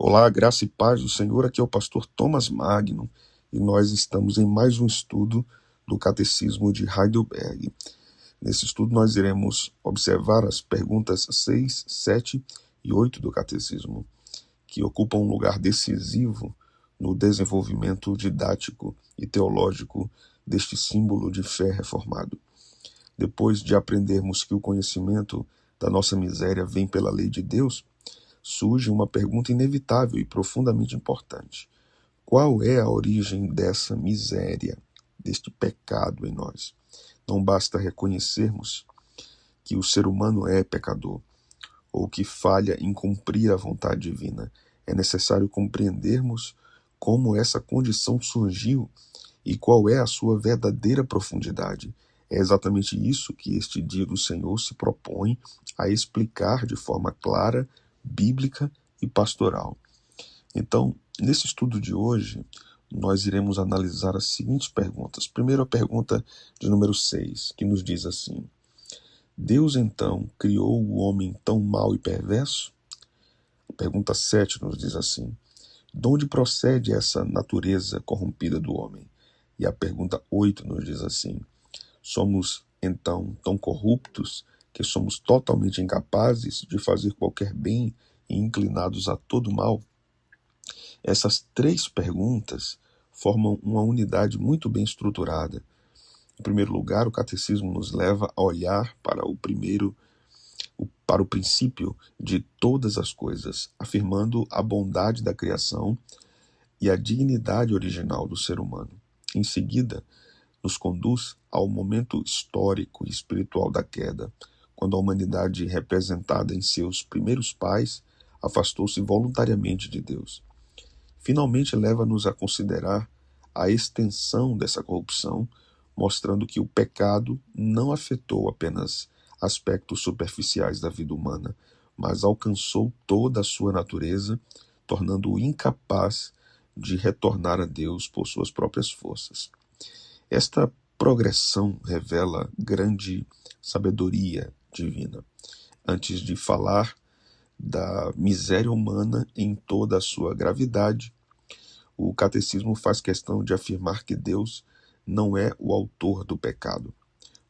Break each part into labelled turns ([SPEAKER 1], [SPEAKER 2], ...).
[SPEAKER 1] Olá, graça e paz do Senhor, aqui é o pastor Thomas Magno e nós estamos em mais um estudo do Catecismo de Heidelberg. Nesse estudo nós iremos observar as perguntas 6, 7 e 8 do Catecismo, que ocupam um lugar decisivo no desenvolvimento didático e teológico deste símbolo de fé reformado. Depois de aprendermos que o conhecimento da nossa miséria vem pela lei de Deus, surge uma pergunta inevitável e profundamente importante. Qual é a origem dessa miséria, deste pecado em nós? Não basta reconhecermos que o ser humano é pecador, ou que falha em cumprir a vontade divina. É necessário compreendermos como essa condição surgiu e qual é a sua verdadeira profundidade. É exatamente isso que este dia do Senhor se propõe a explicar de forma clara, bíblica e pastoral. Então, nesse estudo de hoje, nós iremos analisar as seguintes perguntas. Primeiro, a pergunta de número 6, que nos diz assim: Deus, então, criou o homem tão mau e perverso? A pergunta 7 nos diz assim: de onde procede essa natureza corrompida do homem? E a pergunta 8 nos diz assim: somos, então, tão corruptos que somos totalmente incapazes de fazer qualquer bem e inclinados a todo mal? Essas três perguntas formam uma unidade muito bem estruturada. Em primeiro lugar, o catecismo nos leva a olhar para o princípio de todas as coisas, afirmando a bondade da criação e a dignidade original do ser humano. Em seguida, nos conduz ao momento histórico e espiritual da queda, quando a humanidade, representada em seus primeiros pais, afastou-se voluntariamente de Deus. Finalmente, leva-nos a considerar a extensão dessa corrupção, mostrando que o pecado não afetou apenas aspectos superficiais da vida humana, mas alcançou toda a sua natureza, tornando-o incapaz de retornar a Deus por suas próprias forças. Esta progressão revela grande sabedoria divina. Antes de falar da miséria humana em toda a sua gravidade, o catecismo faz questão de afirmar que Deus não é o autor do pecado.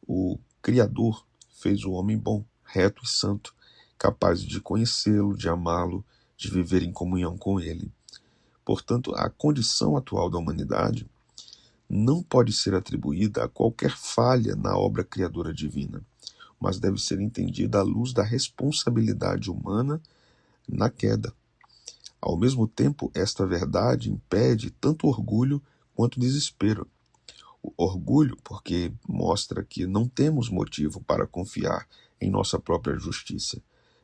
[SPEAKER 1] O Criador fez o homem bom, reto e santo, capaz de conhecê-lo, de amá-lo, de viver em comunhão com ele. Portanto, a condição atual da humanidade não pode ser atribuída a qualquer falha na obra criadora divina, mas deve ser entendida à luz da responsabilidade humana na queda. Ao mesmo tempo, esta verdade impede tanto orgulho quanto desespero. O orgulho, porque mostra que não temos motivo para confiar em nossa própria justiça.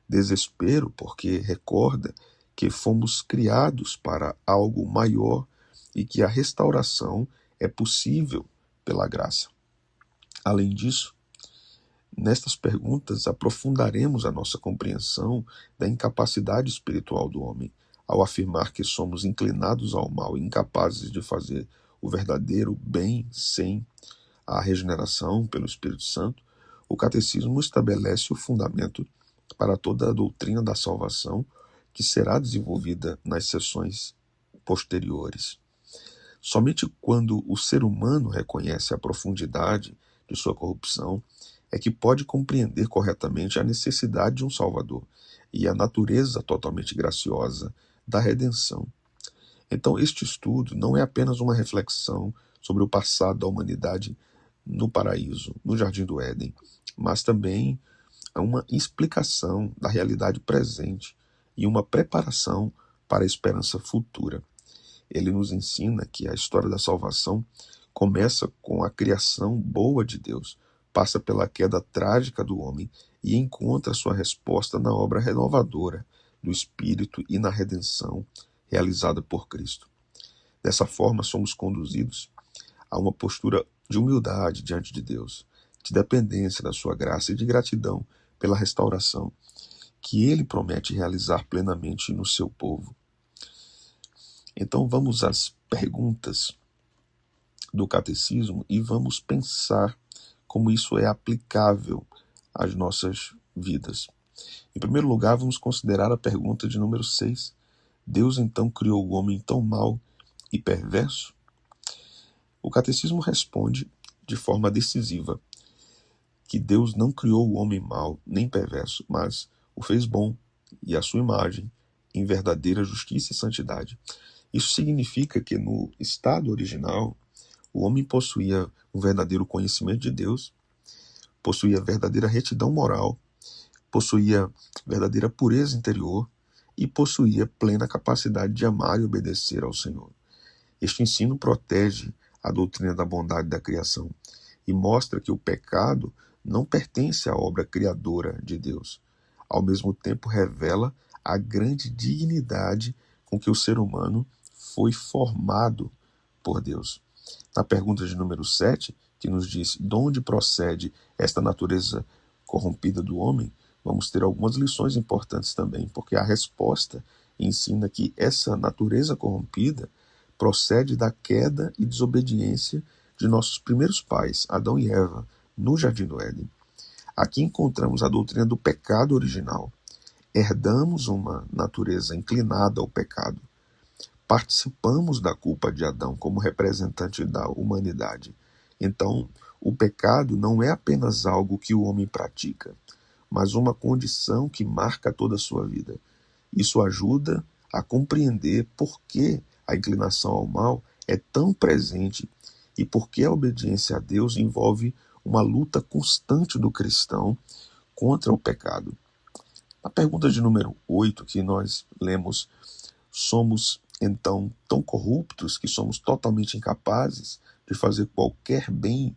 [SPEAKER 1] Desespero, porque recorda que fomos criados para algo maior e que a restauração é possível pela graça. Além disso, nestas perguntas aprofundaremos a nossa compreensão da incapacidade espiritual do homem. Ao afirmar que somos inclinados ao mal e incapazes de fazer o verdadeiro bem sem a regeneração pelo Espírito Santo, o catecismo estabelece o fundamento para toda a doutrina da salvação que será desenvolvida nas sessões posteriores. Somente quando o ser humano reconhece a profundidade de sua corrupção é que pode compreender corretamente a necessidade de um Salvador e a natureza totalmente graciosa da redenção. Então, este estudo não é apenas uma reflexão sobre o passado da humanidade no paraíso, no Jardim do Éden, mas também é uma explicação da realidade presente e uma preparação para a esperança futura. Ele nos ensina que a história da salvação começa com a criação boa de Deus, passa pela queda trágica do homem e encontra sua resposta na obra renovadora do Espírito e na redenção realizada por Cristo. Dessa forma, somos conduzidos a uma postura de humildade diante de Deus, de dependência da sua graça e de gratidão pela restauração que Ele promete realizar plenamente no seu povo. Então vamos às perguntas do catecismo e vamos pensar como isso é aplicável às nossas vidas. Em primeiro lugar, vamos considerar a pergunta de número 6. Deus então criou o homem tão mau e perverso? O catecismo responde de forma decisiva que Deus não criou o homem mau nem perverso, mas o fez bom e à sua imagem, em verdadeira justiça e santidade. Isso significa que no estado original, o homem possuía um verdadeiro conhecimento de Deus, possuía verdadeira retidão moral, possuía verdadeira pureza interior e possuía plena capacidade de amar e obedecer ao Senhor. Este ensino protege a doutrina da bondade da criação e mostra que o pecado não pertence à obra criadora de Deus. Ao mesmo tempo, revela a grande dignidade com que o ser humano foi formado por Deus. Na pergunta de número 7, que nos diz de onde procede esta natureza corrompida do homem, vamos ter algumas lições importantes também, porque a resposta ensina que essa natureza corrompida procede da queda e desobediência de nossos primeiros pais, Adão e Eva, no Jardim do Éden. Aqui encontramos a doutrina do pecado original. Herdamos uma natureza inclinada ao pecado. Participamos da culpa de Adão como representante da humanidade. Então, o pecado não é apenas algo que o homem pratica, mas uma condição que marca toda a sua vida. Isso ajuda a compreender por que a inclinação ao mal é tão presente e por que a obediência a Deus envolve uma luta constante do cristão contra o pecado. Na pergunta de número 8 que nós lemos, somos então tão corruptos que somos totalmente incapazes de fazer qualquer bem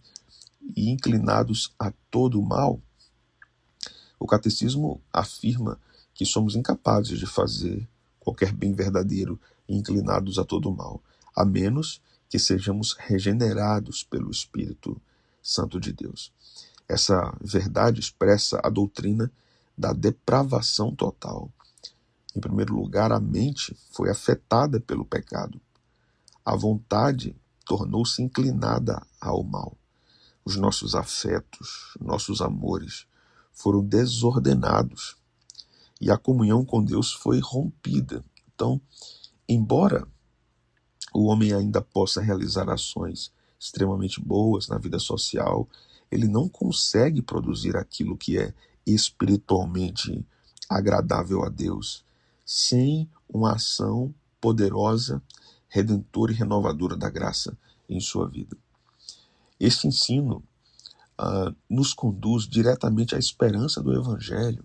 [SPEAKER 1] e inclinados a todo o mal? O catecismo afirma que somos incapazes de fazer qualquer bem verdadeiro e inclinados a todo o mal, a menos que sejamos regenerados pelo Espírito Santo de Deus. Essa verdade expressa a doutrina da depravação total. Em primeiro lugar, a mente foi afetada pelo pecado. A vontade tornou-se inclinada ao mal. Os nossos afetos, nossos amores foram desordenados e a comunhão com Deus foi rompida. Então, embora o homem ainda possa realizar ações extremamente boas na vida social, ele não consegue produzir aquilo que é espiritualmente agradável a Deus sem uma ação poderosa, redentora e renovadora da graça em sua vida. Este ensino nos conduz diretamente à esperança do Evangelho.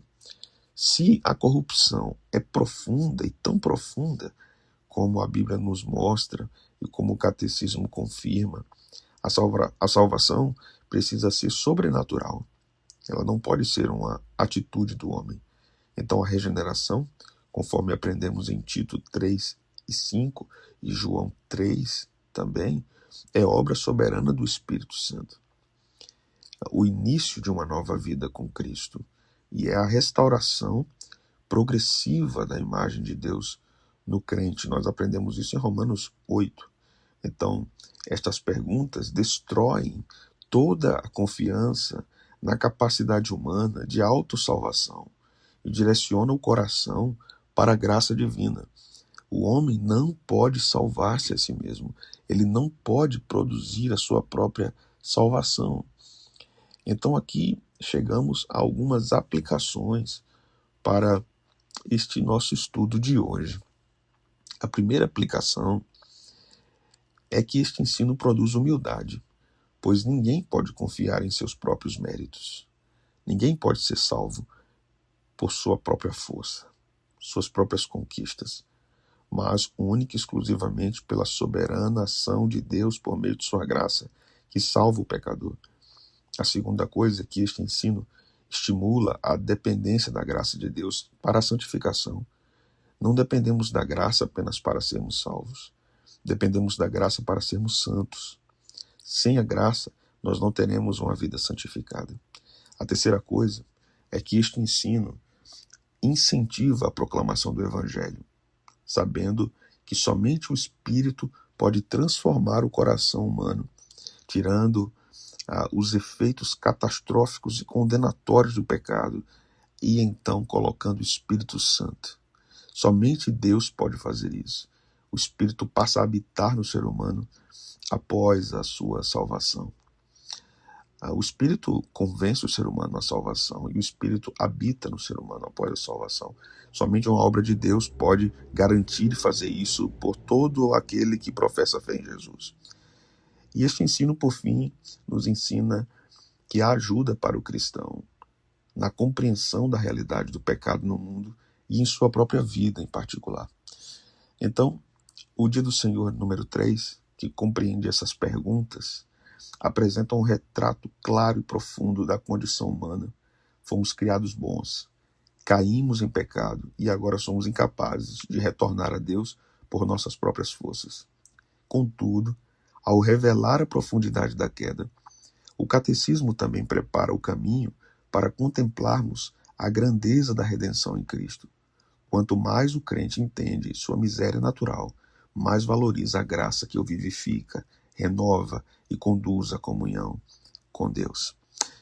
[SPEAKER 1] Se a corrupção é profunda e tão profunda como a Bíblia nos mostra e como o catecismo confirma, a salvação precisa ser sobrenatural. Ela não pode ser uma atitude do homem. Então a regeneração, conforme aprendemos em Tito 3:5 e João 3 também, é obra soberana do Espírito Santo. O início de uma nova vida com Cristo e é a restauração progressiva da imagem de Deus no crente. Nós aprendemos isso em Romanos 8. Então, estas perguntas destroem toda a confiança na capacidade humana de autossalvação e direcionam o coração para a graça divina. O homem não pode salvar-se a si mesmo. Ele não pode produzir a sua própria salvação. Então aqui chegamos a algumas aplicações para este nosso estudo de hoje. A primeira aplicação é que este ensino produz humildade, pois ninguém pode confiar em seus próprios méritos. Ninguém pode ser salvo por sua própria força, suas próprias conquistas, mas única e exclusivamente pela soberana ação de Deus por meio de sua graça, que salva o pecador. A segunda coisa é que este ensino estimula a dependência da graça de Deus para a santificação. Não dependemos da graça apenas para sermos salvos. Dependemos da graça para sermos santos. Sem a graça, nós não teremos uma vida santificada. A terceira coisa é que este ensino incentiva a proclamação do Evangelho, sabendo que somente o Espírito pode transformar o coração humano, tirando os efeitos catastróficos e condenatórios do pecado e então colocando o Espírito Santo. Somente Deus pode fazer isso. O Espírito passa a habitar no ser humano após a sua salvação. O Espírito convence o ser humano à salvação e o Espírito habita no ser humano após a salvação. Somente uma obra de Deus pode garantir e fazer isso por todo aquele que professa a fé em Jesus. E este ensino, por fim, nos ensina que há ajuda para o cristão na compreensão da realidade do pecado no mundo e em sua própria vida em particular. Então, o Dia do Senhor número 3, que compreende essas perguntas, apresenta um retrato claro e profundo da condição humana. Fomos criados bons, caímos em pecado e agora somos incapazes de retornar a Deus por nossas próprias forças. Contudo, ao revelar a profundidade da queda, o catecismo também prepara o caminho para contemplarmos a grandeza da redenção em Cristo. Quanto mais o crente entende sua miséria natural, mais valoriza a graça que o vivifica, renova e conduz à comunhão com Deus.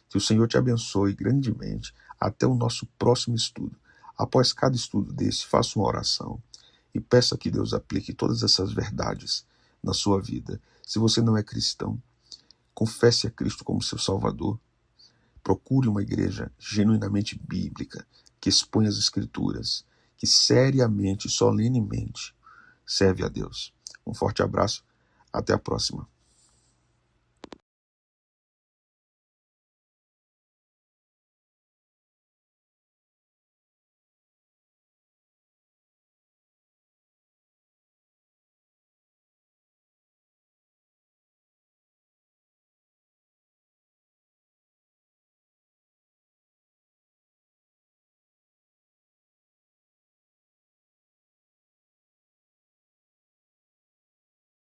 [SPEAKER 1] Que o Senhor te abençoe grandemente. Até o nosso próximo estudo. Após cada estudo desse, faça uma oração e peça que Deus aplique todas essas verdades na sua vida. Se você não é cristão, confesse a Cristo como seu Salvador. Procure uma igreja genuinamente bíblica, que expõe as Escrituras, que seriamente e solenemente serve a Deus. Um forte abraço. Até a próxima.